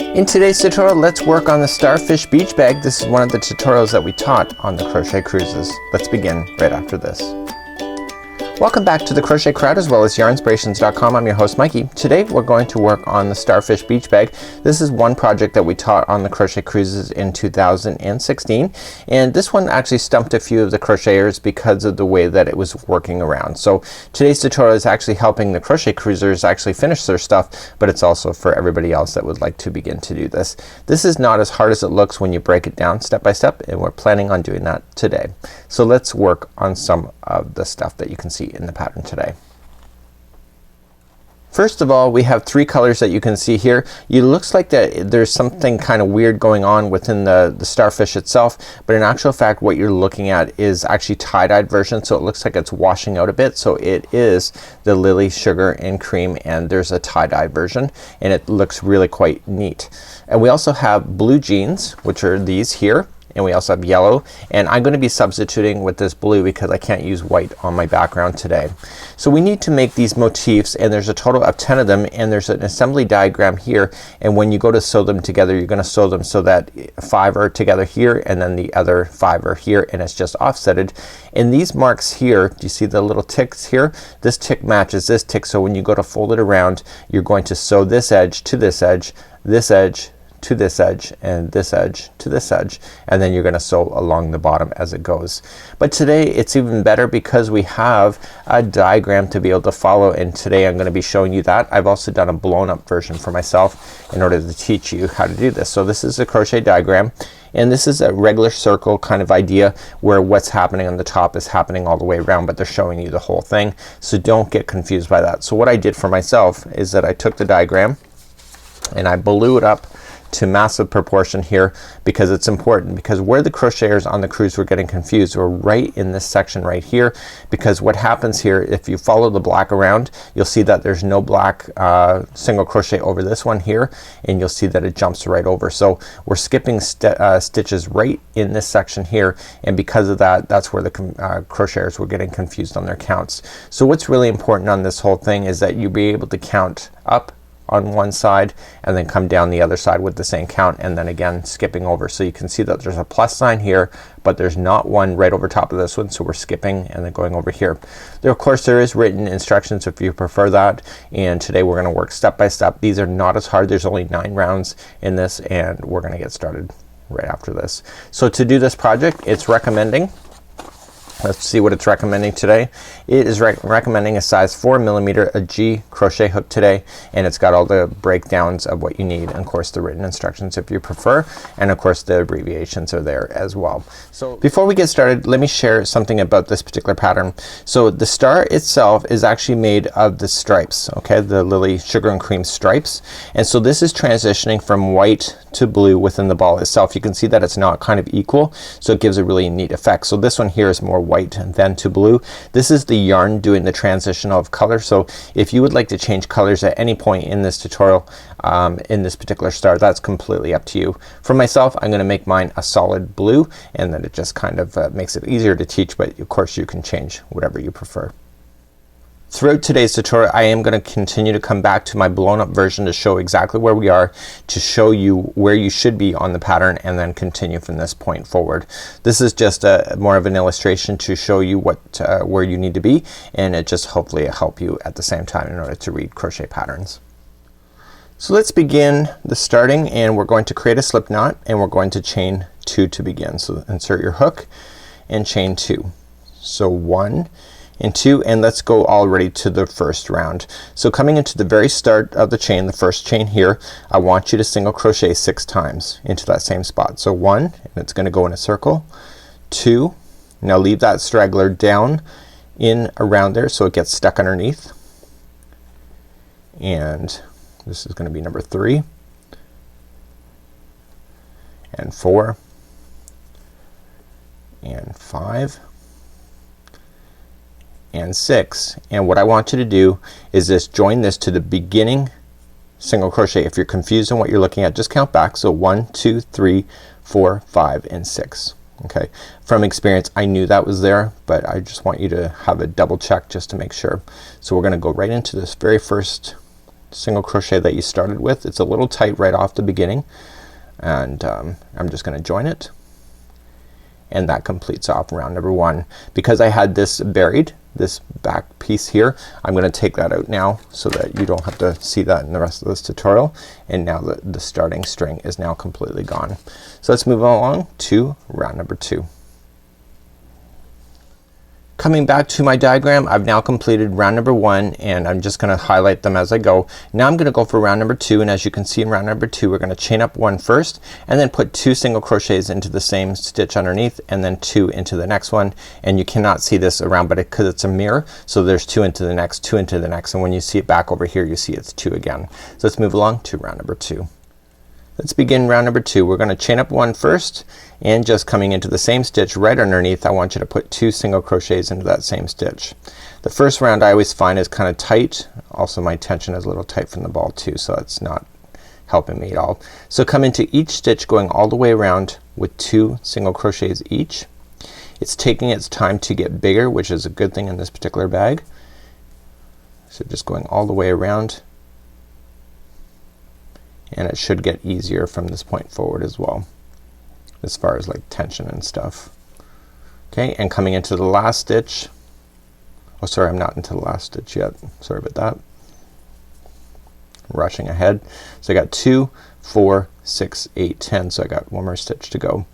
In today's tutorial, let's work on the Starfish Beach Bag. This is one of the tutorials that we taught on the Crochet Cruises. Let's begin right after this. Welcome back to the Crochet Crowd as well as yarnspirations.com. I'm your host Mikey. Today we're going to work on the Starfish Beach Bag. This is one project that we taught on the Crochet Cruises in 2016, and this one actually stumped a few of the crocheters because of the way that it was working around. So today's tutorial is actually helping the Crochet Cruisers actually finish their stuff, but it's also for everybody else that would like to begin to do this. This is not as hard as it looks when you break it down step by step, and we're planning on doing that today. So let's work on some of the stuff that you can see in the pattern today. First of all, we have three colors that you can see here. It looks like that there's something kind of weird going on within the starfish itself, but in actual fact what you're looking at is actually tie-dyed version, so it looks like it's washing out a bit. So it is the lily, sugar, and cream, and there's a tie-dye version, and it looks really quite neat. And we also have blue jeans, which are these here, and we also have yellow, and I'm going to be substituting with this blue because I can't use white on my background today. So we need to make these motifs, and there's a total of 10 of them, and there's an assembly diagram here, and when you go to sew them together you're going to sew them so that 5 are together here and then the other 5 are here, and it's just offsetted. And these marks here, do you see the little ticks here? This tick matches this tick, so when you go to fold it around you're going to sew this edge to this edge, this edge to this edge, and this edge to this edge, and then you're gonna sew along the bottom as it goes. But today it's even better because we have a diagram to be able to follow, and today I'm gonna be showing you that. I've also done a blown up version for myself in order to teach you how to do this. So this is a crochet diagram, and this is a regular circle kind of idea where what's happening on the top is happening all the way around, but they're showing you the whole thing, so don't get confused by that. So what I did for myself is that I took the diagram and I blew it up to massive proportion here because it's important, because where the crocheters on the cruise were getting confused were right in this section right here, because what happens here, if you follow the black around you'll see that there's no black single crochet over this one here, and you'll see that it jumps right over. So we're skipping stitches right in this section here, and because of that, that's where the crocheters were getting confused on their counts. So what's really important on this whole thing is that you be able to count up on one side and then come down the other side with the same count, and then again skipping over. So you can see that there's a plus sign here, but there's not one right over top of this one, so we're skipping and then going over here. There, of course, there is written instructions if you prefer that, and today we're gonna work step by step. These are not as hard. There's only 9 rounds in this, and we're gonna get started right after this. So to do this project, it's recommending, let's see what it's recommending today. It is recommending a size 4mm a G crochet hook today, and it's got all the breakdowns of what you need, and of course the written instructions if you prefer, and of course the abbreviations are there as well. So before we get started, let me share something about this particular pattern. So the star itself is actually made of the stripes, okay, the lily, sugar, and cream stripes, and so this is transitioning from white to blue within the ball itself. You can see that it's not kind of equal, so it gives a really neat effect. So this one here is more white than to blue. This is the yarn doing the transition of color, so if you would like to change colors at any point in this tutorial in this particular star, that's completely up to you. For myself, I'm gonna make mine a solid blue, and then it just kind of makes it easier to teach, but of course you can change whatever you prefer. Throughout today's tutorial I am going to continue to come back to my blown up version to show exactly where we are, to show you where you should be on the pattern, and then continue from this point forward. This is just more of an illustration to show you what where you need to be, and it just hopefully help you at the same time in order to read crochet patterns. So let's begin the starting, and we're going to create a slip knot, and we're going to chain 2 to begin. So insert your hook and chain 2. So 1 and 2, and let's go already to the first round. So coming into the very start of the chain, the first chain here, I want you to single crochet 6 times into that same spot. So 1, and it's gonna go in a circle. 2, now leave that straggler down in around there so it gets stuck underneath, and this is gonna be number 3 and 4 and 5 and 6, and what I want you to do is just join this to the beginning single crochet. If you're confused on what you're looking at, just count back. So 1 2 3 4 5 and 6. Okay, from experience I knew that was there, but I just want you to have a double check just to make sure. So we're gonna go right into this very first single crochet that you started with. It's a little tight right off the beginning, and I'm just gonna join it, and that completes off round number 1. Because I had this buried, this back piece here, I'm gonna take that out now so that you don't have to see that in the rest of this tutorial. And now the starting string is now completely gone. So let's move along to round number 2. Coming back to my diagram, I've now completed round number 1, and I'm just gonna highlight them as I go. Now I'm gonna go for round number 2, and as you can see in round number 2, we're gonna chain up 1 first and then put 2 single crochets into the same stitch underneath, and then 2 into the next one. And you cannot see this around, but because it's a mirror, so there's 2 into the next, 2 into the next, and when you see it back over here, you see it's 2 again. So let's move along to round number 2. Let's begin round number 2. We're gonna chain up 1 first, and just coming into the same stitch right underneath, I want you to put 2 single crochets into that same stitch. The first round I always find is kind of tight. Also my tension is a little tight from the ball too, so it's not helping me at all. So come into each stitch going all the way around with 2 single crochets each. It's taking its time to get bigger, which is a good thing in this particular bag. So just going all the way around, and it should get easier from this point forward as well, as far as like tension and stuff. Okay, and coming into the last stitch, oh sorry, I'm not into the last stitch yet, sorry about that, rushing ahead. So I got 2, 4, 6, 8, 10, so I got 1 more stitch to go.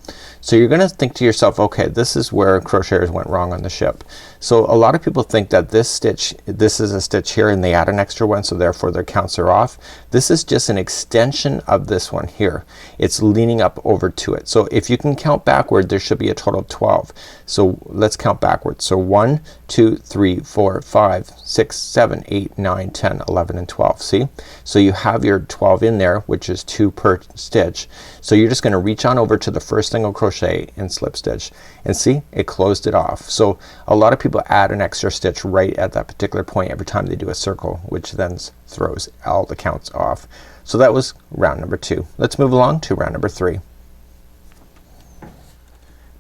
So you're gonna think to yourself, okay, this is where crocheters went wrong on the ship. So a lot of people think that this stitch, this is a stitch here, and they add an extra one, so therefore their counts are off. This is just an extension of this one here. It's leaning up over to it. So if you can count backward, there should be a total of 12. So let's count backwards. So 1, 2, 3, 4, 5, 6, 7, 8, 9, 10, 11, and 12. See? So you have your 12 in there, which is 2 per stitch. So you're just gonna reach on over to the first single crochet and slip stitch, and see, it closed it off. So a lot of people add an extra stitch right at that particular point every time they do a circle, which then throws all the counts off. So that was round number 2. Let's move along to round number 3.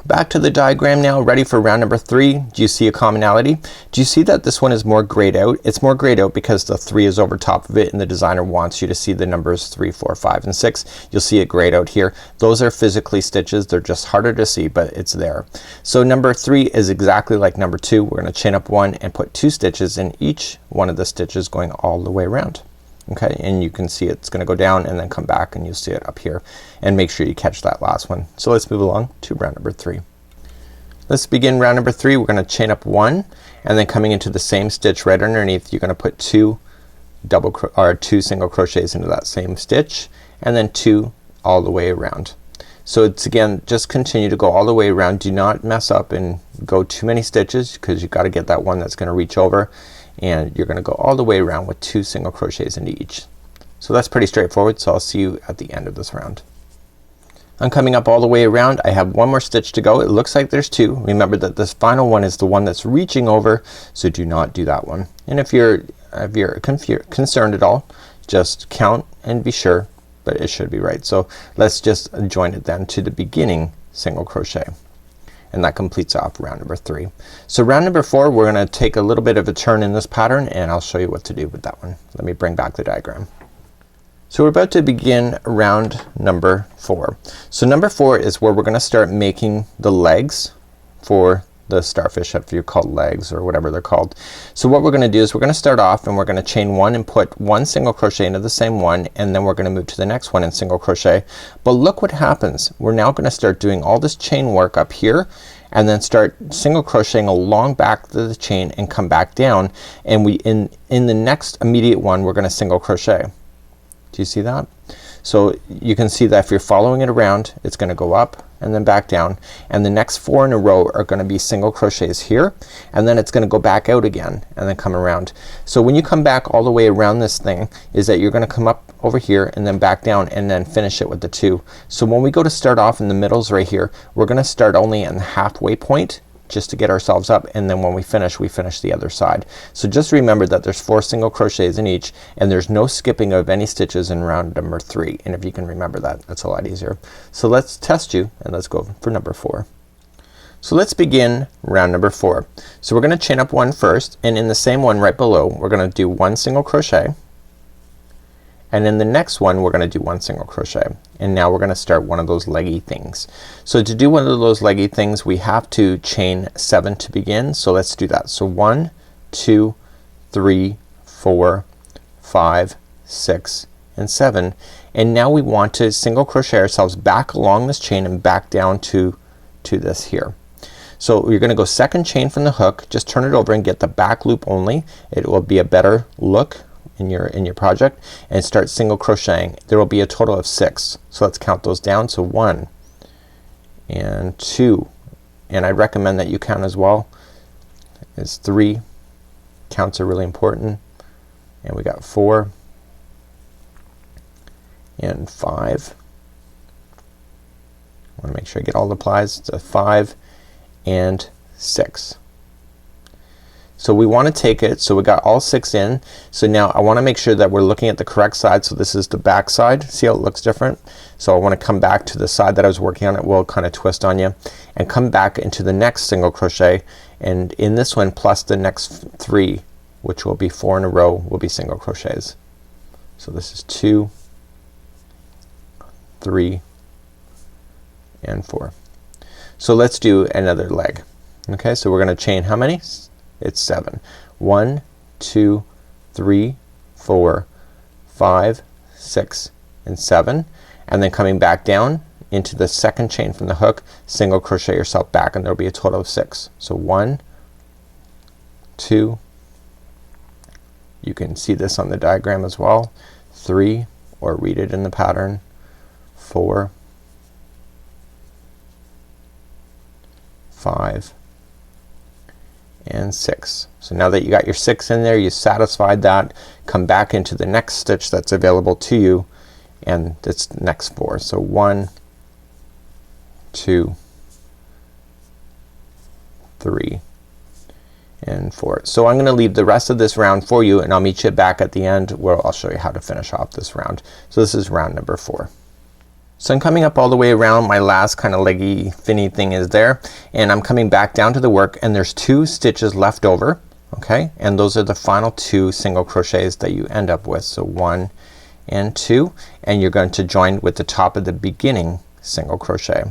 Back to the diagram now, ready for round number 3. Do you see a commonality? Do you see that this one is more grayed out? It's more grayed out because the 3 is over top of it, and the designer wants you to see the numbers 3, 4, 5, and 6. You'll see it grayed out here. Those are physically stitches. They're just harder to see, but it's there. So number 3 is exactly like number 2. We're gonna chain up 1 and put 2 stitches in each one of the stitches going all the way around. Okay, and you can see it's gonna go down and then come back, and you'll see it up here, and make sure you catch that last one. So let's move along to round number 3. Let's begin round number 3. We're gonna chain up 1, and then coming into the same stitch right underneath, you're gonna put 2 single crochets into that same stitch, and then 2 all the way around. So it's again, just continue to go all the way around. Do not mess up and go too many stitches, because you gotta get that one that's gonna reach over, and you're gonna go all the way around with 2 single crochets into each. So that's pretty straightforward. So I'll see you at the end of this round. I'm coming up all the way around. I have 1 more stitch to go. It looks like there's 2. Remember that this final one is the one that's reaching over, so do not do that one. And if you're concerned at all, just count and be sure, but it should be right. So let's just join it then to the beginning single crochet, and that completes off round number 3. So round number 4, we're gonna take a little bit of a turn in this pattern, and I'll show you what to do with that one. Let me bring back the diagram. So we're about to begin round number 4. So number 4 is where we're gonna start making the legs for the starfish, if you call legs or whatever they're called. So what we're gonna do is we're gonna start off, and we're gonna chain 1 and put 1 single crochet into the same one, and then we're gonna move to the next one and single crochet. But look what happens. We're now gonna start doing all this chain work up here, and then start single crocheting along back to the chain and come back down, and we in the next immediate one we're gonna single crochet. Do you see that? So you can see that if you're following it around, it's gonna go up and then back down, and the next 4 in a row are gonna be single crochets here, and then it's gonna go back out again and then come around. So when you come back all the way around this thing, is that you're gonna come up over here and then back down and then finish it with the 2. So when we go to start off in the middles right here, we're gonna start only in the halfway point just to get ourselves up, and then when we finish the other side. So just remember that there's 4 single crochets in each, and there's no skipping of any stitches in round number 3, and if you can remember that, that's a lot easier. So let's test you, and let's go for number 4. So let's begin round number 4. So we're gonna chain up 1 first, and in the same one right below we're gonna do 1 single crochet, and in the next one we're gonna do 1 single crochet, and now we're gonna start one of those leggy things. So to do one of those leggy things we have to chain 7 to begin. So let's do that. So 1, 2, 3, 4, 5, 6 and 7, and now we want to single crochet ourselves back along this chain and back down to this here. So you're gonna go second chain from the hook, just turn it over and get the back loop only. It will be a better look in your project, and start single crocheting. There will be a total of 6. So let's count those down. So 1 and 2, and I recommend that you count as well. Is 3. Counts are really important. And we got 4 and 5. I want to make sure I get all the plies. It's a 5 and 6. So we want to take it, so we got all 6 in. So now I want to make sure that we're looking at the correct side. So this is the back side. See how it looks different? So I want to come back to the side that I was working on. It will kind of twist on you, and come back into the next single crochet, and in this one plus the next 3, which will be 4 in a row, will be single crochets. So this is 2, 3 and 4. So let's do another leg. Okay, so we're gonna chain how many? It's 7. 1, 2, 3, 4, 5, 6 and 7, and then coming back down into the second chain from the hook, single crochet yourself back, and there'll be a total of 6. So 1, 2, you can see this on the diagram as well, 3, or read it in the pattern, 4, 5 and 6. So now that you got your 6 in there, you satisfied that, come back into the next stitch that's available to you, and it's next 4. So 1, 2, 3 and 4. So I'm gonna leave the rest of this round for you, and I'll meet you back at the end where I'll show you how to finish off this round. So this is round number 4. So I'm coming up all the way around. My last kind of leggy finny thing is there, and I'm coming back down to the work, and there's 2 stitches left over. Okay, and those are the final 2 single crochets that you end up with. So 1 and 2, and you're going to join with the top of the beginning single crochet.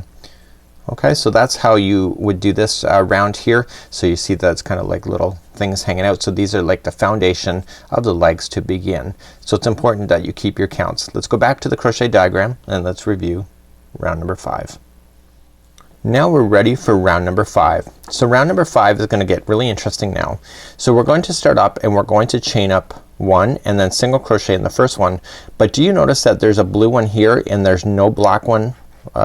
Okay, so that's how you would do this round here. So you see that it's kind of like little things hanging out. So these are like the foundation of the legs to begin. So it's important that you keep your counts. Let's go back to the crochet diagram and let's review round number 5. Now we're ready for round number 5. So round number 5 is gonna get really interesting now. So we're going to start up and we're going to chain up 1 and then single crochet in the first one. But do you notice that there's a blue one here and there's no black one?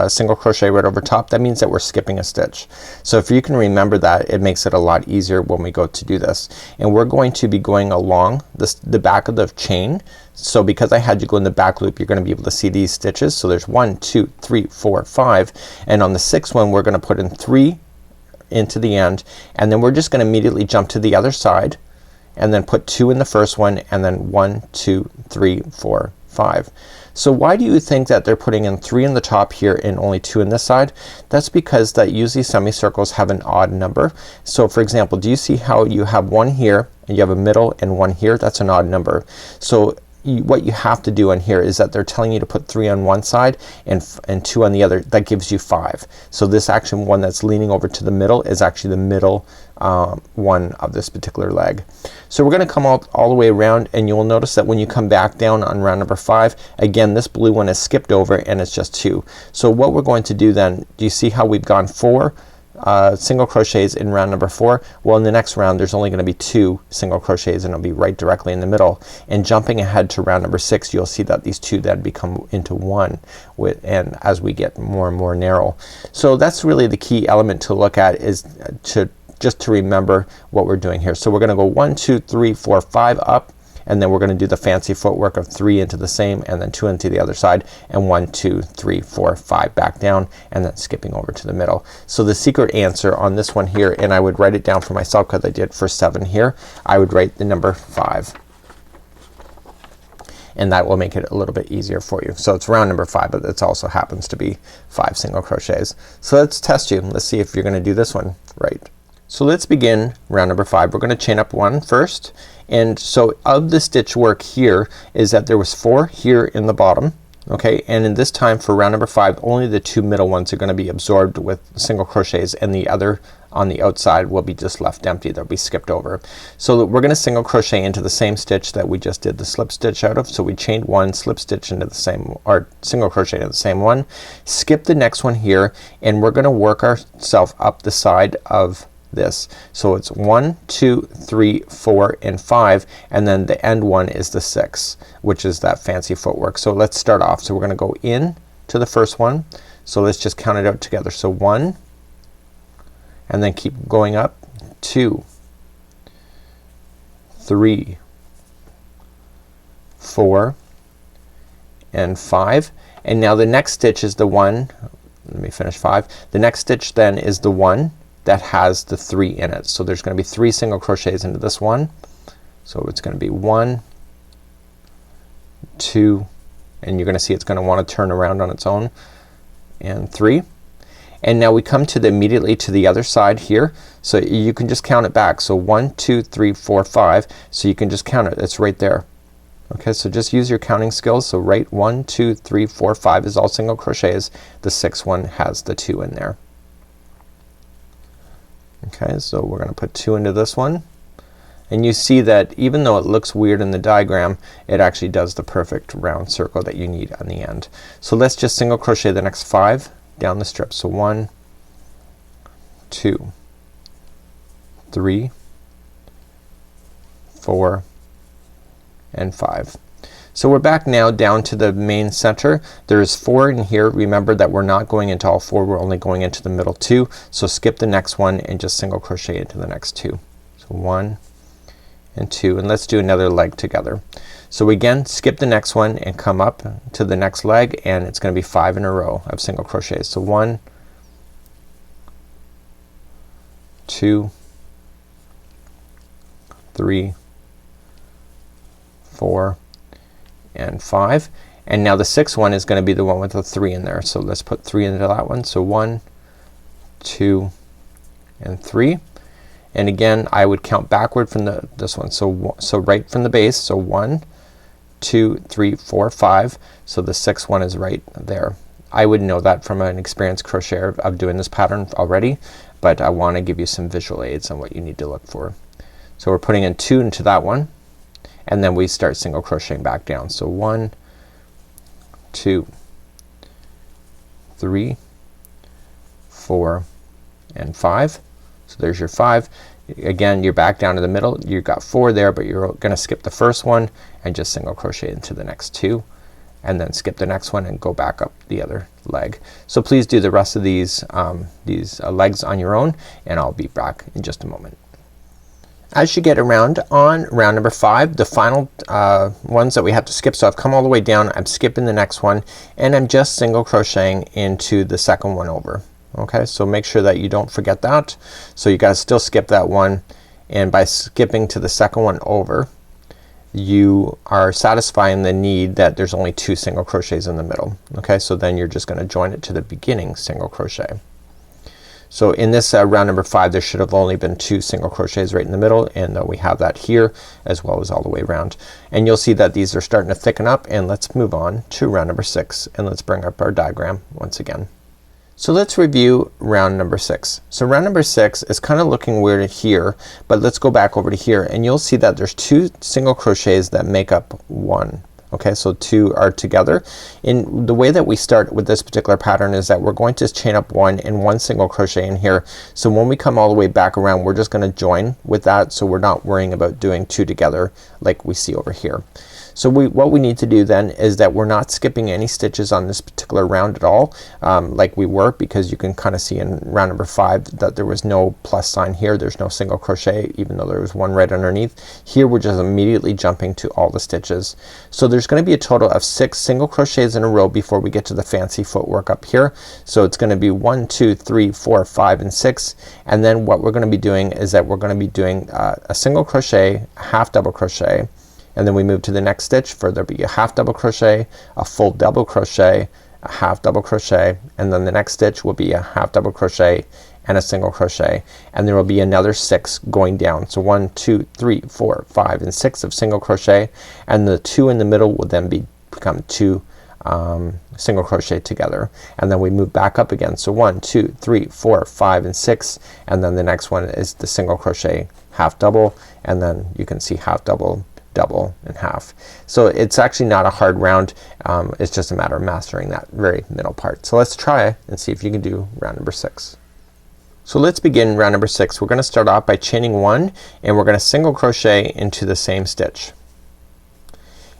Single crochet right over top? That means that we're skipping a stitch. So if you can remember that, it makes it a lot easier when we go to do this. And we're going to be going along the back of the chain. So because I had you go in the back loop, you're gonna be able to see these stitches. So there's 1, 2, 3, 4, 5, and on the 6th one we're gonna put in 3 into the end, and then we're just gonna immediately jump to the other side and then put 2 in the first one, and then 1, 2, 3, 4, 5. So why do you think that they're putting in 3 in the top here and only 2 in this side? That's because that usually semicircles have an odd number. So for example, do you see how you have 1 here and you have a middle and 1 here? That's an odd number. So what you have to do on here is that they're telling you to put 3 on one side and 2 on the other. That gives you 5. So this actually one that's leaning over to the middle is actually the middle one of this particular leg. So we're gonna come all the way around, and you'll notice that when you come back down on round number 5, again this blue one is skipped over and it's just 2. So what we're going to do then, do you see how we've gone 4 single crochets in round number 4? Well, in the next round there's only gonna be 2 single crochets, and it'll be right directly in the middle. And jumping ahead to round number 6, you'll see that these 2 then become into 1 and as we get more and more narrow. So that's really the key element to look at, is just to remember what we're doing here. So we're gonna go 1, 2, 3, 4, 5 up, and then we're gonna do the fancy footwork of 3 into the same, and then 2 into the other side, and 1, 2, 3, 4, 5 back down, and then skipping over to the middle. So the secret answer on this one here, and I would write it down for myself because I did for 7 here, I would write the number 5. And that will make it a little bit easier for you. So it's round number 5, but it also happens to be 5 single crochets. So let's test you. Let's see if you're gonna do this one right. So let's begin round number 5. We're gonna chain up 1 first, and so of the stitch work here is that there was 4 here in the bottom, okay, and in this time for round number 5 only the 2 middle ones are gonna be absorbed with single crochets, and the other on the outside will be just left empty, that we skipped over. So we're gonna single crochet into the same stitch that we just did the slip stitch out of. So we chained 1, slip stitch into the same, or single crochet into the same one, skip the next one here, and we're gonna work ourselves up the side of this. So it's 1, 2, 3, 4 and 5, and then the end one is the 6, which is that fancy footwork. So let's start off. So we're gonna go in to the first one. So let's just count it out together. So 1, and then keep going up, 2, 3, 4 and 5, and now the next stitch is the one, let me finish 5. The next stitch then is the one that has the 3 in it. So there's gonna be 3 single crochets into this one. So it's gonna be 1, 2, and you're gonna see it's gonna wanna turn around on its own, and 3. And now we come to the immediately to the other side here. So you can just count it back. So 1, 2, 3, 4, 5. So you can just count it. It's right there. Okay, so just use your counting skills. So right 1, 2, 3, 4, 5 is all single crochets. The 6th one has the 2 in there. Okay, so we're gonna put 2 into this one. And you see that even though it looks weird in the diagram, it actually does the perfect round circle that you need on the end. So let's just single crochet the next 5 down the strip. So 1, 2, 3, 4 and 5. So we're back now down to the main center. There's 4 in here. Remember that we're not going into all 4, we're only going into the middle 2. So skip the next one and just single crochet into the next 2. So 1 and 2, and let's do another leg together. So again skip the next one and come up to the next leg, and it's gonna be 5 in a row of single crochets. So 1, 2, 3, 4 and 5, and now the 6th one is gonna be the one with the 3 in there. So let's put 3 into that one. So 1, 2 and 3, and again I would count backward from this one. So right from the base. So 1, 2, 3, 4, 5. So the 6th one is right there. I would know that from an experienced crocheter of doing this pattern already, but I want to give you some visual aids on what you need to look for. So we're putting in 2 into that one, and then we start single crocheting back down. So 1, 2, 3, 4 and 5. So there's your 5. Again you're back down to the middle. You've got 4 there, but you're gonna skip the first one and just single crochet into the next 2, and then skip the next one and go back up the other leg. So please do the rest of these legs on your own, and I'll be back in just a moment. As you get around on round number 5, the final ones that we have to skip, so I've come all the way down, I'm skipping the next one, and I'm just single crocheting into the second one over. Okay, so make sure that you don't forget that. So you guys still skip that one, and by skipping to the second one over you are satisfying the need that there's only 2 single crochets in the middle. Okay, so then you're just gonna join it to the beginning single crochet. So in this round number 5 there should have only been 2 single crochets right in the middle, and we have that here as well as all the way around. And you'll see that these are starting to thicken up, and let's move on to round number 6, and let's bring up our diagram once again. So let's review round number 6. So round number 6 is kind of looking weird here, but let's go back over to here, and you'll see that there's 2 single crochets that make up 1. Okay, so 2 are together. In the way that we start with this particular pattern is that we're going to chain up 1 and 1 single crochet in here. So when we come all the way back around we're just gonna join with that, so we're not worrying about doing 2 together like we see over here. So what we need to do then is that we're not skipping any stitches on this particular round at all, like we were, because you can kind of see in round number 5 that there was no plus sign here. There's no single crochet even though there was one right underneath. Here we're just immediately jumping to all the stitches. So there's gonna be a total of 6 single crochets in a row before we get to the fancy footwork up here. So it's gonna be 1, 2, 3, 4, 5 and 6, and then what we're gonna be doing is that we're gonna be doing a single crochet, a half double crochet, and then we move to the next stitch for there'll be a half double crochet, a full double crochet, a half double crochet, and then the next stitch will be a half double crochet and a single crochet, and there will be another 6 going down. So 1 2 3 4 5 and 6 of single crochet, and the 2 in the middle will then become 2 single crochet together, and then we move back up again. So 1 2 3 4 5 and 6, and then the next one is the single crochet half double, and then you can see half double, double, and half. So it's actually not a hard round. It's just a matter of mastering that very middle part. So let's try and see if you can do round number 6. So let's begin round number 6. We're gonna start off by chaining 1, and we're gonna single crochet into the same stitch.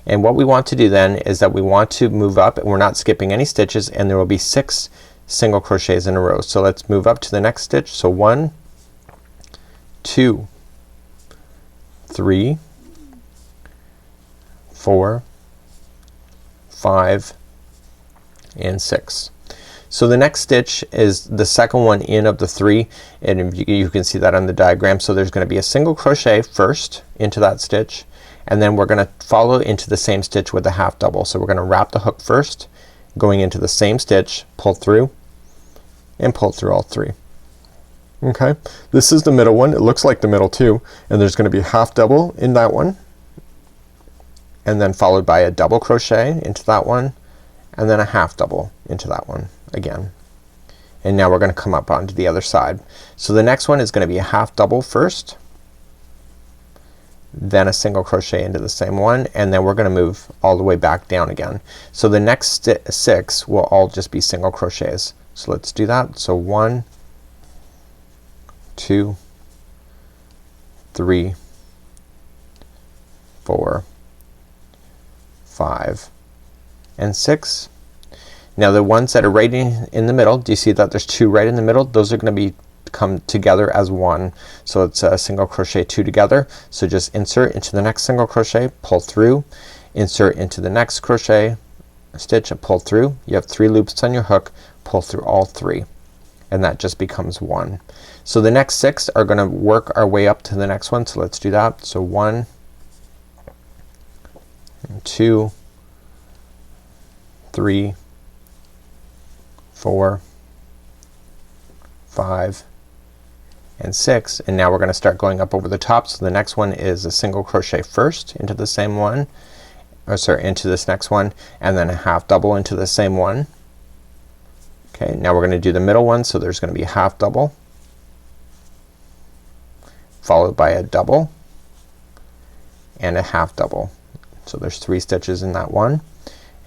And what we want to do then is that we want to move up, and we're not skipping any stitches, and there will be 6 single crochets in a row. So let's move up to the next stitch. So 1 2 3 4 5 and 6. So the next stitch is the second one in of the 3, and you can see that on the diagram. So there's gonna be a single crochet first into that stitch, and then we're gonna follow into the same stitch with a half double. So we're gonna wrap the hook first, going into the same stitch, pull through, and pull through all 3. Okay, this is the middle one. It looks like the middle too, and there's gonna be a half double in that one, and then followed by a double crochet into that one, and then a half double into that one again. And now we're gonna come up onto the other side. So the next one is gonna be a half double first, then a single crochet into the same one, and then we're gonna move all the way back down again. So the next 6 will all just be single crochets. So let's do that. So 1 2 3 4 5 and 6. Now the ones that are right in the middle, do you see that there's 2 right in the middle? Those are gonna be come together as one. So it's a single crochet 2 together. So just insert into the next single crochet, pull through, insert into the next crochet stitch and pull through. You have 3 loops on your hook, pull through all 3, and that just becomes 1. So the next 6 are gonna work our way up to the next one. So let's do that. So 1 2 3 4 5 and 6, and now we're gonna start going up over the top. So the next one is a single crochet first into the same one, or sorry, into this next one, and then a half double into the same one. Okay, now we're gonna do the middle one. So there's gonna be a half double followed by a double and a half double. So there's 3 stitches in that one,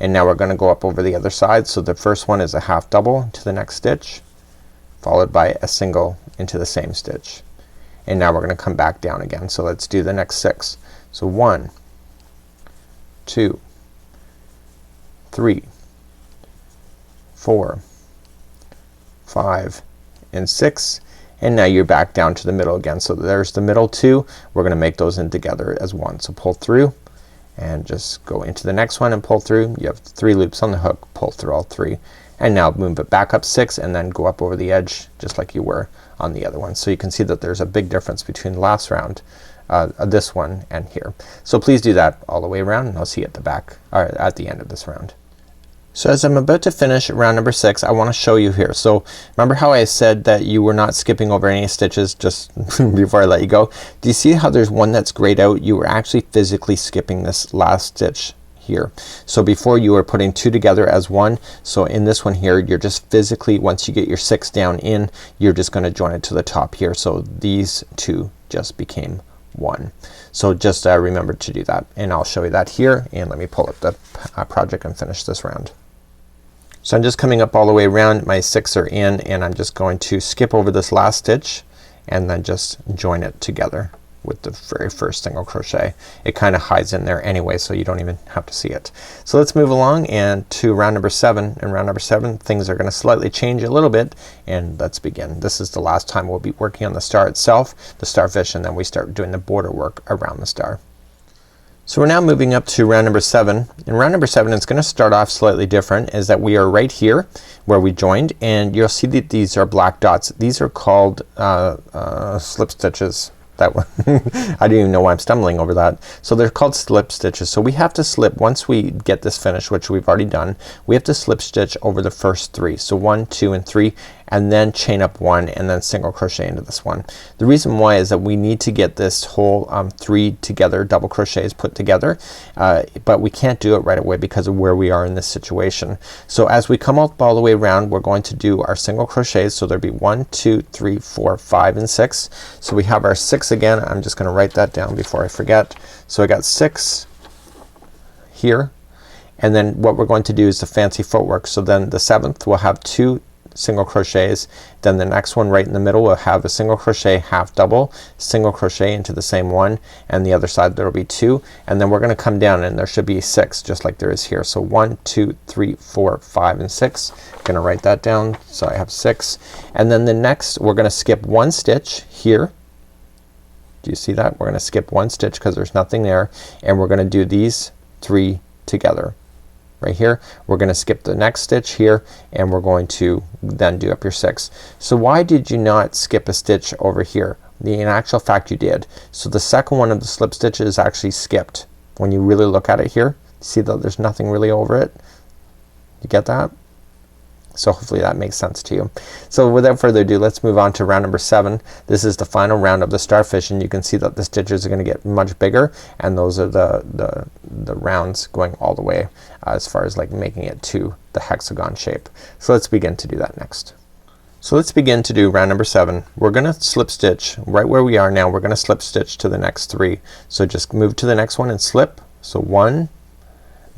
and now we're gonna go up over the other side. So the first one is a half double to the next stitch, followed by a single into the same stitch, and now we're gonna come back down again. So let's do the next 6. So 1 2 3 4 5 and 6, and now you're back down to the middle again. So there's the middle 2. We're gonna make those in together as one. So pull through and just go into the next one and pull through. You have 3 loops on the hook, pull through all 3, and now move it back up 6 and then go up over the edge just like you were on the other one. So you can see that there's a big difference between the last round, this one and here. So please do that all the way around, and I'll see you at the back or at the end of this round. So as I'm about to finish round number 6, I want to show you here. So remember how I said that you were not skipping over any stitches just before I let you go? Do you see how there's one that's grayed out? You were actually physically skipping this last stitch here. So before you were putting 2 together as one. So in this one here you're just physically, once you get your 6 down in, you're just gonna join it to the top here. So these 2 just became 1. So just remember to do that, and I'll show you that here. And let me pull up the project and finish this round. So I'm just coming up all the way around. My 6 are in, and I'm just going to skip over this last stitch and then just join it together with the very first single crochet. It kind of hides in there anyway, so you don't even have to see it. So let's move along and to round number 7. In round number 7 things are gonna slightly change a little bit, and let's begin. This is the last time we'll be working on the star itself, the starfish, and then we start doing the border work around the star. So we're now moving up to round number 7. In round number 7 it's gonna start off slightly different, is that we are right here where we joined, and you'll see that these are black dots. These are called slip stitches. That one I don't even know why I'm stumbling over that. So they're called slip stitches. So we have to slip, once we get this finished, which we've already done, we have to slip stitch over the first 3. So 1 2 and 3, and then chain up 1 and then single crochet into this one. The reason why is that we need to get this whole 3 together double crochets put together, but we can't do it right away because of where we are in this situation. So as we come up all the way around, we're going to do our single crochets. So there'll be 1 2 3 4 5 and 6. So we have our 6 again. I'm just gonna write that down before I forget. So I got 6 here, and then what we're going to do is the fancy footwork. So then the 7th will have 2 single crochets, then the next one right in the middle will have a single crochet, half double, single crochet into the same one, and the other side there will be 2, and then we're gonna come down and there should be 6 just like there is here. So 1 2 3 4 5 and 6. I'm gonna write that down so I have 6, and then the next we're gonna skip 1 stitch here. Do you see that? We're gonna skip 1 stitch because there's nothing there, and we're gonna do these 3 together. Right here we're gonna skip the next stitch here, and we're going to then do up your 6. So why did you not skip a stitch over here? In actual fact you did. So the second one of the slip stitch is actually skipped. When you really look at it here, see that there's nothing really over it. You get that? So hopefully that makes sense to you. So without further ado, let's move on to round number 7. This is the final round of the starfish, and you can see that the stitches are gonna get much bigger, and those are the rounds going all the way as far as like making it to the hexagon shape. So let's begin to do that next. So let's begin to do round number 7. We're gonna slip stitch right where we are now. We're gonna slip stitch to the next 3. So just move to the next one and slip. So 1,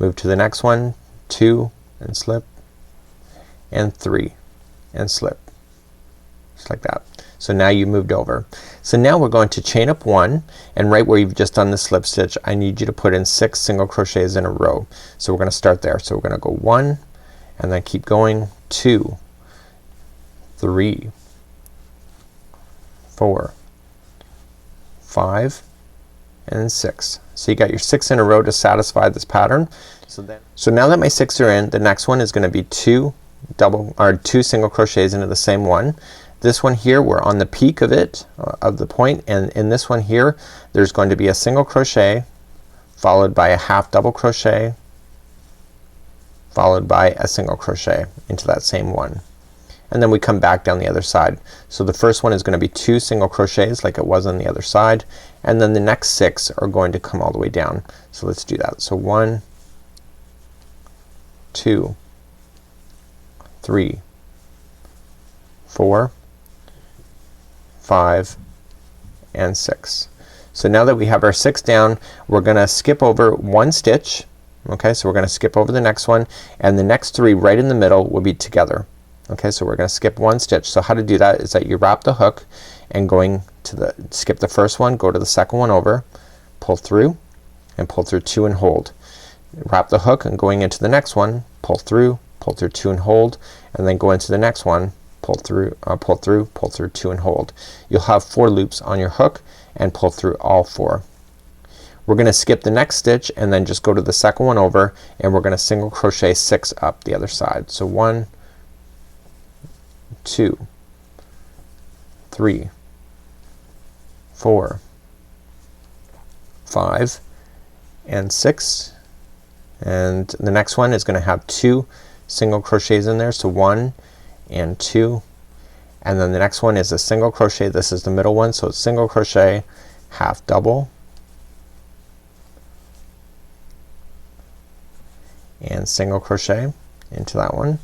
move to the next one, 2 and slip, and 3 and slip, just like that. So now you moved over. So now we're going to chain up 1, and right where you've just done the slip stitch I need you to put in 6 single crochets in a row. So we're gonna start there. So we're gonna go 1 and then keep going, 2 3 4 5 and 6. So you got your 6 in a row to satisfy this pattern. So now that my 6 are in, the next one is gonna be 2 single crochets into the same one. This one here we're on the peak of it, of the point, and in this one here there's going to be a single crochet followed by a half double crochet followed by a single crochet into that same one, and then we come back down the other side. So the first one is gonna be 2 single crochets like it was on the other side, and then the next 6 are going to come all the way down. So let's do that. So 1 2 3 4 5 and 6. So now that we have our 6 down, we're gonna skip over 1 stitch. Okay, so we're gonna skip over the next one, and the next 3 right in the middle will be together. Okay, so we're gonna skip 1 stitch. So how to do that is that you wrap the hook and going to the skip the first one, go to the second one over, pull through and pull through 2 and hold. Wrap the hook and going into the next one, pull through 2 and hold, and then go into the next one, pull through 2 and hold. You'll have 4 loops on your hook and pull through all 4. We're gonna skip the next stitch and then just go to the second one over, and we're gonna single crochet 6 up the other side. So 1 2 3 4 5 and 6, and the next one is gonna have 2 single crochets in there. So 1 and 2, and then the next one is a single crochet. This is the middle one, so it's single crochet, half double, and single crochet into that one.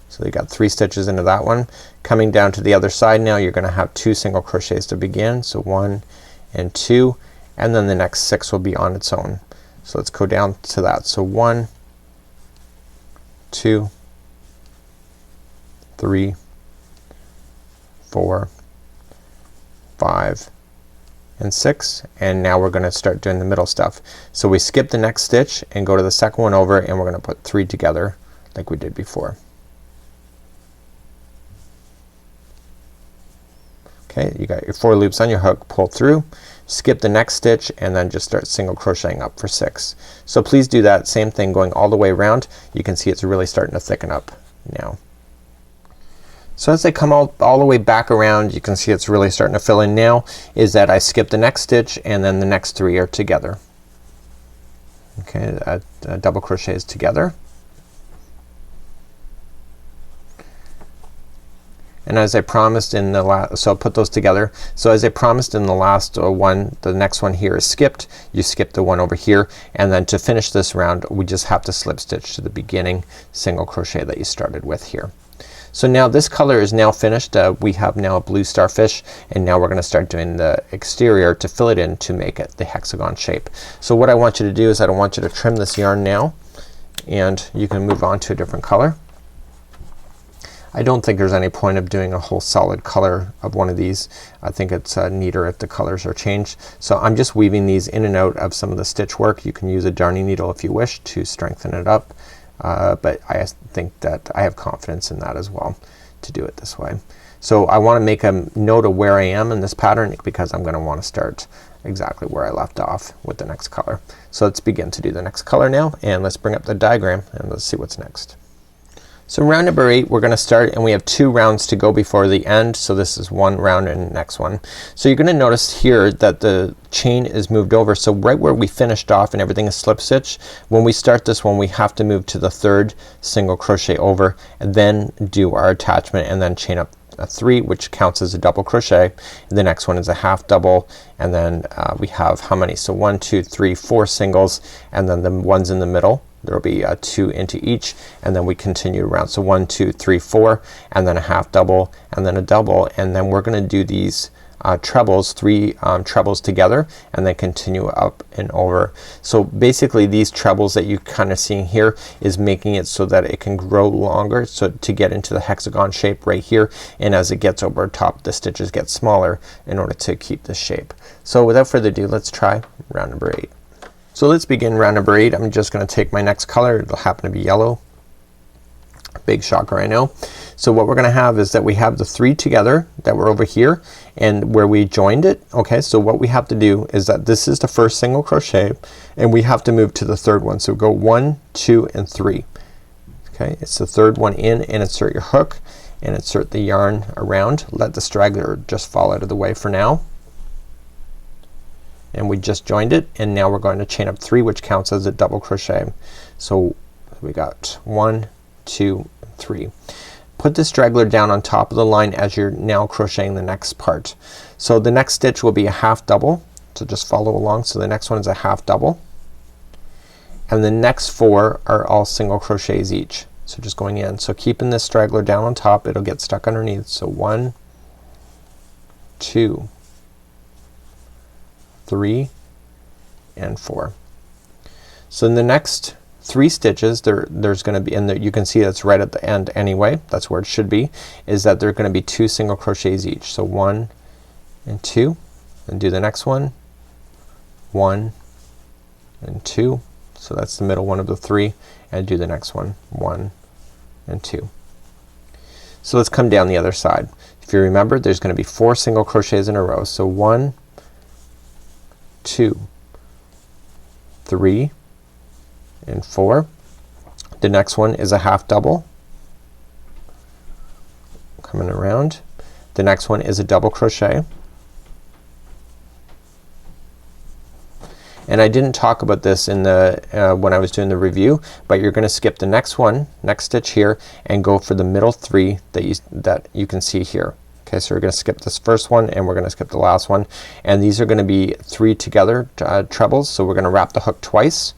So you got 3 stitches into that one. Coming down to the other side now, you're gonna have 2 single crochets to begin. So 1 and 2, and then the next 6 will be on its own. So let's go down to that. So 1 2 3 4 5 and 6, and now we're gonna start doing the middle stuff. So we skip the next stitch and go to the second one over, and we're gonna put 3 together like we did before. Okay, you got your 4 loops on your hook, pull through, skip the next stitch, and then just start single crocheting up for 6. So please do that same thing going all the way around. You can see it's really starting to thicken up now. So as I come all the way back around, you can see it's really starting to fill in now, is that I skip the next stitch and then the next 3 are together. Okay, double crochets together. And as I promised in the last, so I'll put those together. So as I promised in the last one, the next one here is skipped. You skip the one over here, and then to finish this round we just have to slip stitch to the beginning single crochet that you started with here. So now this color is now finished. We have now a blue starfish, and now we're gonna start doing the exterior to fill it in to make it the hexagon shape. So what I want you to do is I don't want you to trim this yarn now, and you can move on to a different color. I don't think there's any point of doing a whole solid color of one of these. I think it's neater if the colors are changed. So I'm just weaving these in and out of some of the stitch work. You can use a darning needle if you wish to strengthen it up, but I think that I have confidence in that as well to do it this way. So I want to make a note of where I am in this pattern because I'm gonna want to start exactly where I left off with the next color. So let's begin to do the next color now, and let's bring up the diagram and let's see what's next. So round number 8 we're gonna start, and we have 2 rounds to go before the end. So this is one round and the next one. So you're gonna notice here that the chain is moved over. So right where we finished off and everything is slip stitch, when we start this one we have to move to the 3rd single crochet over and then do our attachment and then chain up a 3, which counts as a double crochet. The next one is a half double, and then we have how many? So 1 2 3 4 singles, and then the ones in the middle there will be 2 into each, and then we continue around. So 1 2 3 4, and then a half double, and then a double, and then we're gonna do these trebles, 3 trebles together, and then continue up and over. So basically these trebles that you kind of seeing here is making it so that it can grow longer, so to get into the hexagon shape right here, and as it gets over top the stitches get smaller in order to keep the shape. So without further ado, let's try round number 8. So let's begin round number 8. I'm just gonna take my next color. It'll happen to be yellow. Big shocker, I know. So what we're gonna have is that we have the 3 together that were over here and where we joined it. Okay, so what we have to do is that this is the first single crochet, and we have to move to the 3rd one. So go 1 2 and 3. Okay, it's the 3rd one in, and insert your hook and insert the yarn around. Let the straggler just fall out of the way for now. And we just joined it, and now we're going to chain up 3, which counts as a double crochet. So we got 1 2 3. Put the straggler down on top of the line as you're now crocheting the next part. So the next stitch will be a half double, so just follow along. So the next one is a half double, and the next 4 are all single crochets each. So just going in, so keeping this straggler down on top, it'll get stuck underneath. So 1 2 3 and 4. So in the next 3 stitches there's gonna be, and you can see that's right at the end anyway, that's where it should be, is that there are gonna be 2 single crochets each. So 1 and 2, and do the next one, 1 and 2, so that's the middle one of the 3, and do the next one, 1 and 2. So let's come down the other side. If you remember, there's gonna be 4 single crochets in a row. So 1 2 3 and 4. The next one is a half double, coming around. The next one is a double crochet, and I didn't talk about this in the when I was doing the review, but you're gonna skip the next one, next stitch here, and go for the middle 3 that you can see here. Okay, so we're gonna skip this first one, and we're gonna skip the last one, and these are gonna be 3 together trebles. So we're gonna wrap the hook twice.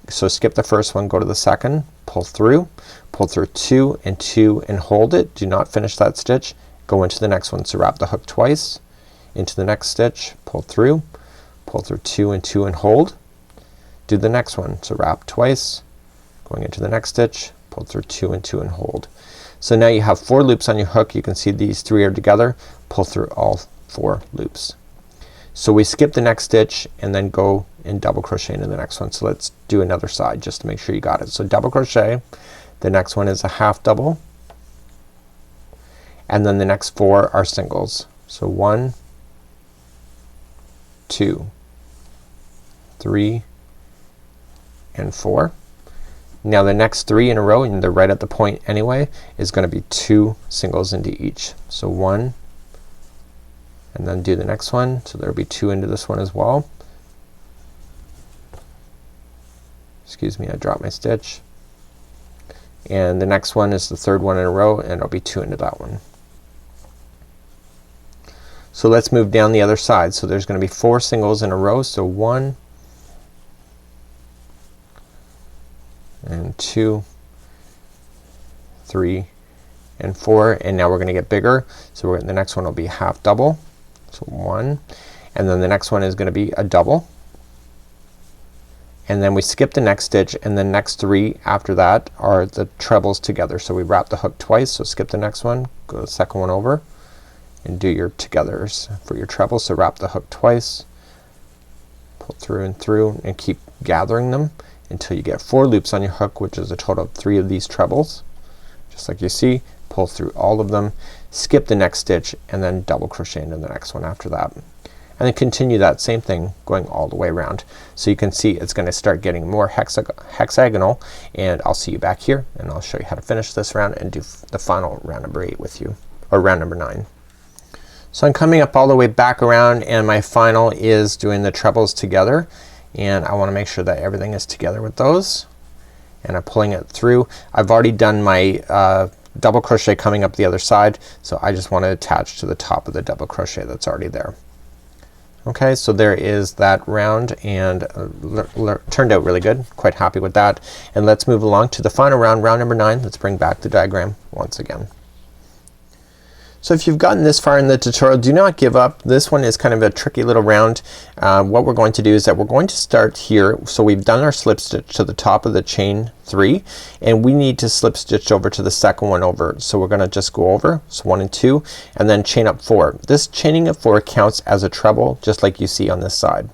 So skip the first one, go to the second, pull through 2 and 2 and hold it. Do not finish that stitch. Go into the next one. So wrap the hook twice, into the next stitch, pull through 2 and 2 and hold. Do the next one. So wrap twice, going into the next stitch, pull through 2 and 2 and hold. So now you have 4 loops on your hook. You can see these 3 are together. Pull through all 4 loops. So we skip the next stitch and then go and double crochet into the next one. So let's do another side just to make sure you got it. So double crochet, the next one is a half double, and then the next 4 are singles. So 1 2 3 and 4. Now the next 3 in a row, and they're right at the point anyway, is gonna be 2 singles into each. So 1, and then do the next one. So there'll be 2 into this one as well. Excuse me, I dropped my stitch. And the next one is the 3rd one in a row, and it'll be 2 into that one. So let's move down the other side. So there's gonna be 4 singles in a row. So 1 and 2, 3 and 4, and now we're gonna get bigger. So the next one will be half double. So 1, and then the next one is gonna be a double, and then we skip the next stitch, and the next 3 after that are the trebles together. So we wrap the hook twice. So skip the next one, go to the second one over, and do your togethers for your trebles. So wrap the hook twice, pull through and through, and keep gathering them until you get 4 loops on your hook, which is a total of 3 of these trebles. Just like you see, pull through all of them, skip the next stitch, and then double crochet into the next one after that. And then continue that same thing going all the way around. So you can see it's gonna start getting more hexagonal, and I'll see you back here and I'll show you how to finish this round and do the final round number 8 with you, or round number 9. So I'm coming up all the way back around, and my final is doing the trebles together, and I wanna make sure that everything is together with those, and I'm pulling it through. I've already done my double crochet coming up the other side, so I just want to attach to the top of the double crochet that's already there. Okay, so there is that round, and turned out really good. Quite happy with that. And let's move along to the final round, round number 9. Let's bring back the diagram once again. So if you've gotten this far in the tutorial, do not give up. This one is kind of a tricky little round. What we're going to do is that we're going to start here. So we've done our slip stitch to the top of the chain 3, and we need to slip stitch over to the second one over. So we're gonna just go over, so 1 and 2, and then chain up 4. This chaining of 4 counts as a treble, just like you see on this side.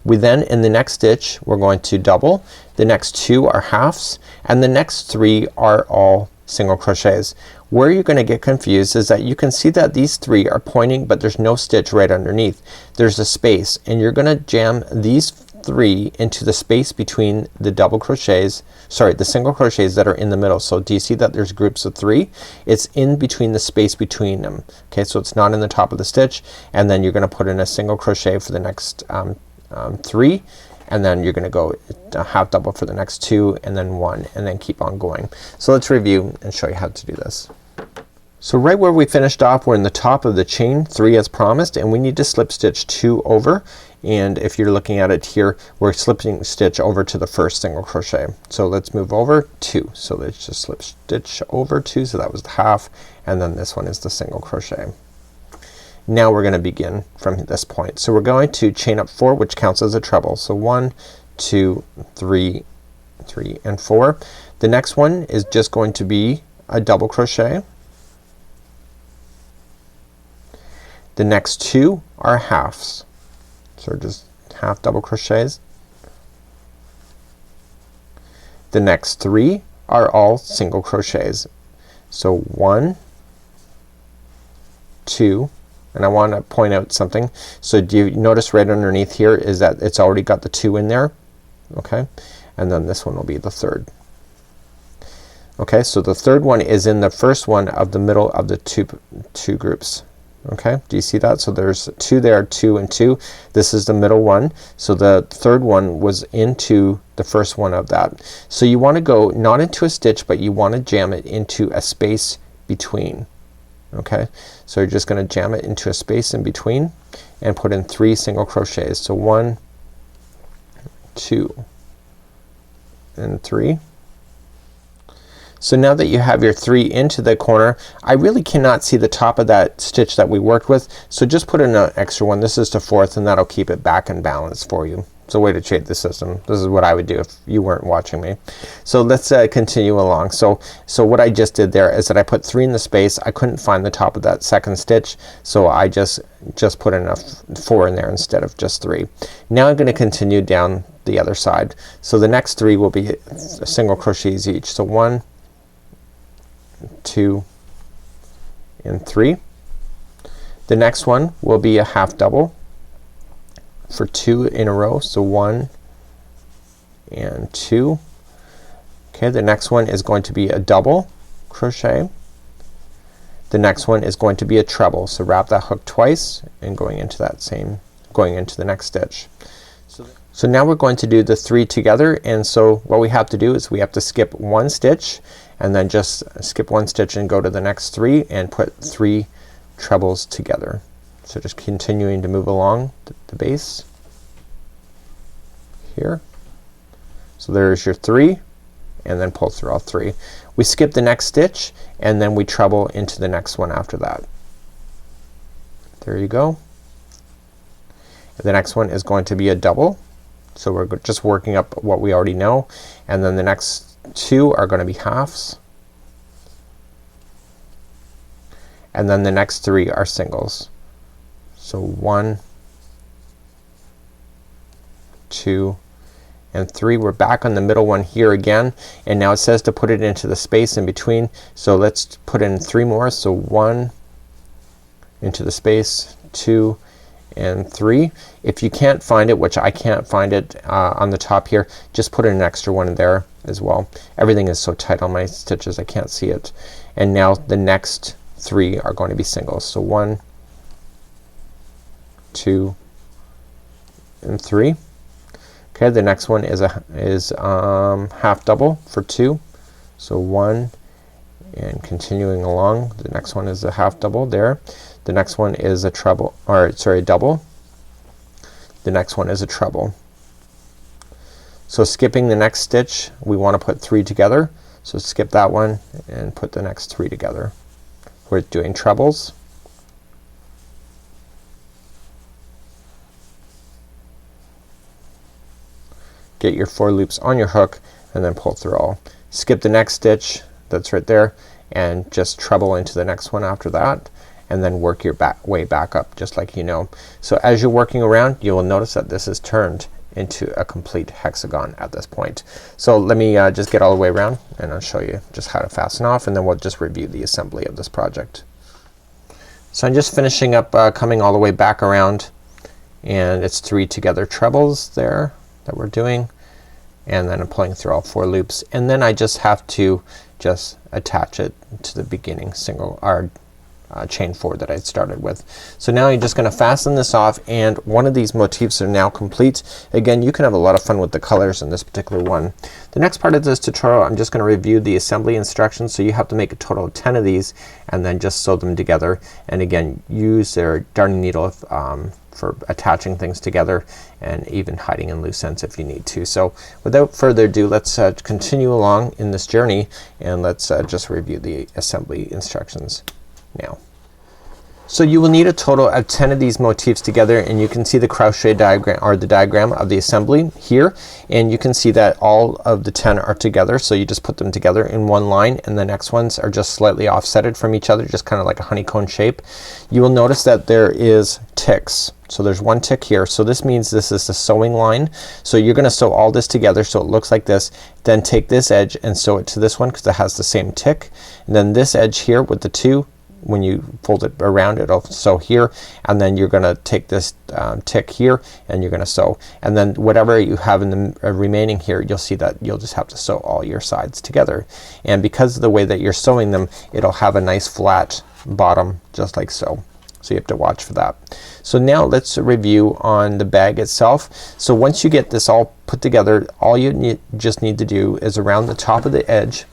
We then, in the next stitch, we're going to double. The next 2 are halves, and the next 3 are all single crochets. Where you're gonna get confused is that you can see that these 3 are pointing, but there's no stitch right underneath. There's a space, and you're gonna jam these 3 into the space between the double crochets, sorry, the single crochets that are in the middle. So do you see that there's groups of 3? It's in between the space between them. Okay, so it's not in the top of the stitch, and then you're gonna put in a single crochet for the next 3, and then you're gonna go half double for the next 2, and then 1, and then keep on going. So let's review and show you how to do this. So right where we finished off, we're in the top of the chain 3 as promised, and we need to slip stitch 2 over, and if you're looking at it here, we're slipping stitch over to the first single crochet. So let's move over 2. So let's just slip stitch over 2, so that was the half, and then this one is the single crochet. Now we're gonna begin from this point. So we're going to chain up 4, which counts as a treble. So 1, 2, 3, 3 and 4. The next one is just going to be a double crochet. The next 2 are halves. So just half double crochets. The next 3 are all single crochets. So 1, 2, and I want to point out something. So do you notice right underneath here is that it's already got the 2 in there? Okay, and then this one will be the third. Okay, so the third one is in the first one of the middle of the two groups. Okay, do you see that? So there's 2 there, 2 and 2. This is the middle one. So the third one was into the first one of that. So you want to go not into a stitch, but you want to jam it into a space between. Okay, so you're just gonna jam it into a space in between and put in 3 single crochets. So 1, 2 and 3. So now that you have your 3 into the corner, I really cannot see the top of that stitch that we worked with, so just put in an extra one. This is the 4th, and that'll keep it back in balance for you. It's a way to cheat the system. This is what I would do if you weren't watching me. So let's continue along. So what I just did there is that I put 3 in the space. I couldn't find the top of that second stitch, so I just put in a 4 in there instead of just 3. Now I'm gonna continue down the other side. So the next 3 will be single crochets each. So 1, 2 and 3. The next one will be a half double for 2 in a row. So 1 and 2. Okay, the next one is going to be a double crochet. The next one is going to be a treble. So wrap that hook twice and going into the next stitch. So now we're going to do the 3 together, and so what we have to do is we have to skip 1 stitch and then just skip 1 stitch and go to the next 3 and put 3 trebles together. So just continuing to move along the base here. So there's your 3, and then pull through all 3. We skip the next stitch and then we treble into the next one after that. There you go. The next one is going to be a double. So we're just working up what we already know, and then the next 2 are going to be halves, and then the next 3 are singles. So 1, 2, and 3. We're back on the middle one here again, and now it says to put it into the space in between, so let's put in 3 more. So 1 into the space, 2 and 3. If you can't find it, which I can't find it on the top here, just put in an extra one in there as well. Everything is so tight on my stitches I can't see it. And now the next 3 are going to be singles. So 1, 2 and 3. Okay, the next one is half double for 2. So 1, and continuing along, the next one is a half double there. The next one is a treble, or sorry, double. The next one is a treble. So skipping the next stitch, we want to put 3 together. So skip that one and put the next 3 together. We're doing trebles. Get your 4 loops on your hook and then pull through all. Skip the next stitch that's right there and just treble into the next one after that, and then work your way back up just like you know. So as you're working around, you will notice that this is turned into a complete hexagon at this point. So let me just get all the way around and I'll show you just how to fasten off, and then we'll just review the assembly of this project. So I'm just finishing up coming all the way back around, and it's 3 together trebles there that we're doing, and then I'm pulling through all 4 loops, and then I just have to just attach it to the beginning single or chain 4 that I started with. So now you're just gonna fasten this off, and one of these motifs are now complete. Again, you can have a lot of fun with the colors in this particular one. The next part of this tutorial, I'm just gonna review the assembly instructions. So you have to make a total of 10 of these and then just sew them together, and again use their darning needle for attaching things together and even hiding in loose ends if you need to. So without further ado, let's continue along in this journey, and let's just review the assembly instructions now. So you will need a total of 10 of these motifs together, and you can see the crochet diagram or the diagram of the assembly here, and you can see that all of the 10 are together. So you just put them together in one line, and the next ones are just slightly offsetted from each other, just kind of like a honeycomb shape. You will notice that there is ticks. So there's one tick here, so this means this is the sewing line. So you're gonna sew all this together so it looks like this, then take this edge and sew it to this one because it has the same tick, and then this edge here with the 2, when you fold it around, it'll sew here, and then you're gonna take this tick here and you're gonna sew, and then whatever you have in the remaining here, you'll see that you'll just have to sew all your sides together, and because of the way that you're sewing them, it'll have a nice flat bottom just like so. So you have to watch for that. So now let's review on the bag itself. So once you get this all put together, all you just need to do is around the top of the edge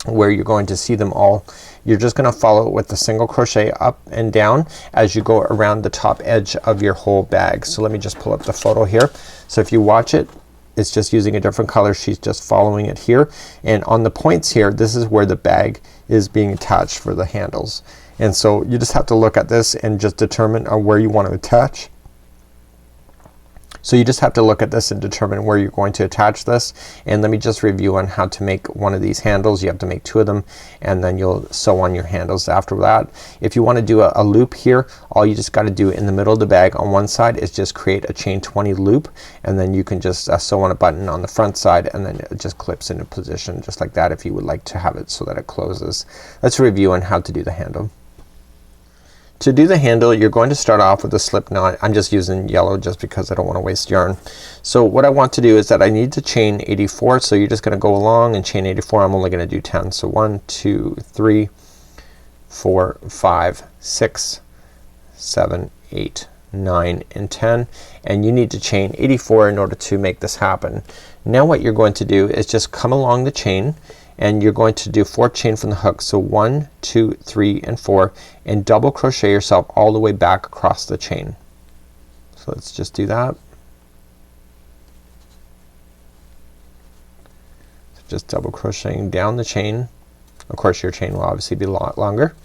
where you're going to see them all, you're just gonna follow it with the single crochet up and down as you go around the top edge of your whole bag. So let me just pull up the photo here. So if you watch it, it's just using a different color. She's just following it here, and on the points here, this is where the bag is being attached for the handles. And so you just have to look at this and just determine where you want to attach. So you just have to look at this and determine where you're going to attach this. And let me just review on how to make one of these handles. You have to make 2 of them, and then you'll sew on your handles after that. If you want to do a loop here, all you just got to do in the middle of the bag on one side is just create a chain 20 loop, and then you can just sew on a button on the front side, and then it just clips into position just like that if you would like to have it so that it closes. Let's review on how to do the handle. To do the handle, you're going to start off with a slip knot. I'm just using yellow just because I don't want to waste yarn. So what I want to do is that I need to chain 84. So you're just going to go along and chain 84. I'm only going to do 10. So 1, 2, 3, 4, 5, 6, 7, 8, 9, and 10. And you need to chain 84 in order to make this happen. Now what you're going to do is just come along the chain and you're going to do 4 chain from the hook. So 1, 2, 3 and 4, and double crochet yourself all the way back across the chain. So let's just do that. So just double crocheting down the chain. Of course your chain will obviously be a lot longer.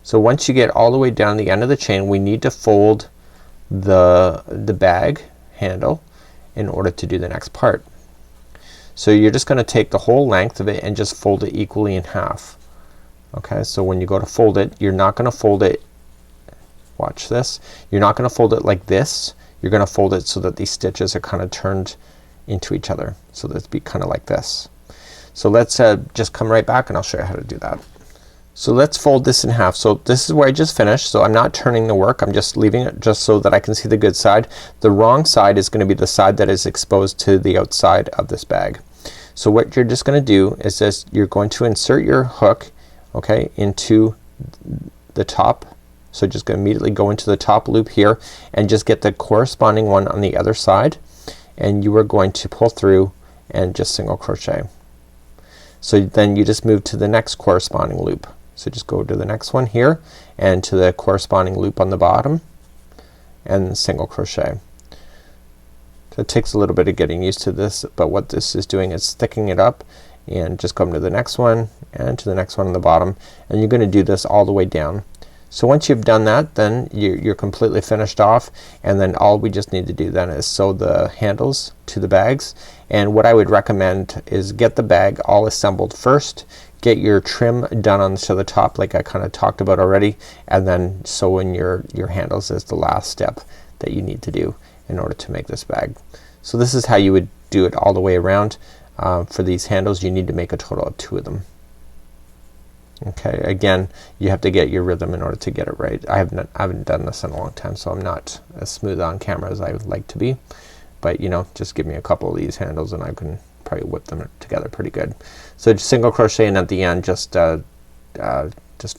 So once you get all the way down the end of the chain, we need to fold the bag handle in order to do the next part. So you're just gonna take the whole length of it and just fold it equally in half. Okay, so when you go to fold it, you're not gonna fold it, watch this, you're not gonna fold it like this. You're gonna fold it so that these stitches are kind of turned into each other. So that's be kind of like this. So let's just come right back and I'll show you how to do that. So let's fold this in half. So this is where I just finished. So I'm not turning the work. I'm just leaving it just so that I can see the good side. The wrong side is gonna be the side that is exposed to the outside of this bag. So what you're just gonna do is this, you're going to insert your hook, okay, into the top. So just gonna immediately go into the top loop here and just get the corresponding one on the other side, and you are going to pull through and just single crochet. So then you just move to the next corresponding loop. So just go to the next one here and to the corresponding loop on the bottom and single crochet. So it takes a little bit of getting used to this, but what this is doing is thickening it up, and just come to the next one and to the next one on the bottom, and you're gonna do this all the way down. So once you've done that, then you're completely finished off, and then all we just need to do then is sew the handles to the bags. And what I would recommend is get the bag all assembled first, get your trim done on to the top like I kind of talked about already, and then sew in your handles as the last step that you need to do in order to make this bag. So this is how you would do it all the way around. For these handles you need to make a total of 2 of them. Okay, again you have to get your rhythm in order to get it right. I haven't done this in a long time, so I'm not as smooth on camera as I would like to be, but you know, just give me a couple of these handles and I can probably whip them together pretty good. So just single crochet, and at the end just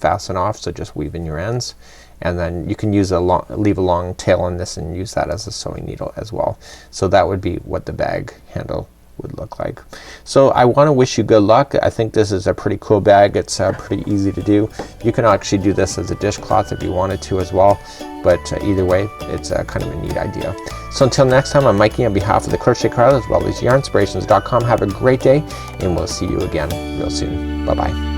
fasten off, so just weave in your ends, and then you can use leave a long tail on this and use that as a sewing needle as well. So that would be what the bag handle would look like. So I want to wish you good luck. I think this is a pretty cool bag. It's pretty easy to do. You can actually do this as a dishcloth if you wanted to as well, but either way it's kind of a neat idea. So until next time, I'm Mikey on behalf of the Crochet Crowd as well as yarnspirations.com. Have a great day, and we'll see you again real soon. Bye bye.